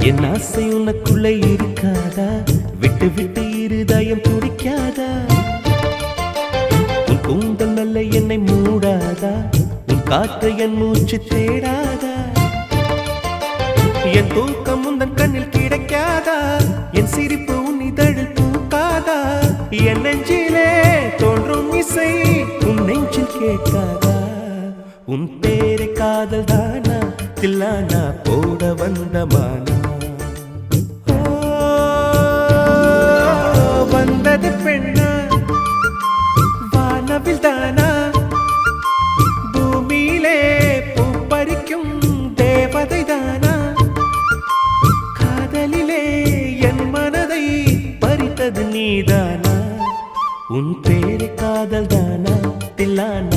என் ஆசை உனக்குள்ளே இருக்காதா? விட்டு விட்டு இருதயம் துடிக்காதா? உன் கூந்தல் நல்ல என்னை மூடாதா? உன் காற்று என் மூச்சு தேடாதா? என் தூக்கம் உந்தன் கண்ணில் கிடைக்காதா? என் சிரிப்பு உன் இதழில் பூக்காதா? என் நெஞ்சிலே தோன்றும் இசை உன் நெஞ்சில் கேட்காதா? உன் பேரை காதல் தானா தில்லானா போட வந்த மானா? வந்தது பெண்ணா வானவில் தானா? பூமியிலே பூப்பறிக்கும் தேவதை தானா? காதலிலே என் மனதை பறித்தது நீதானா? உன் பேரை காதல் தானா தில்லானா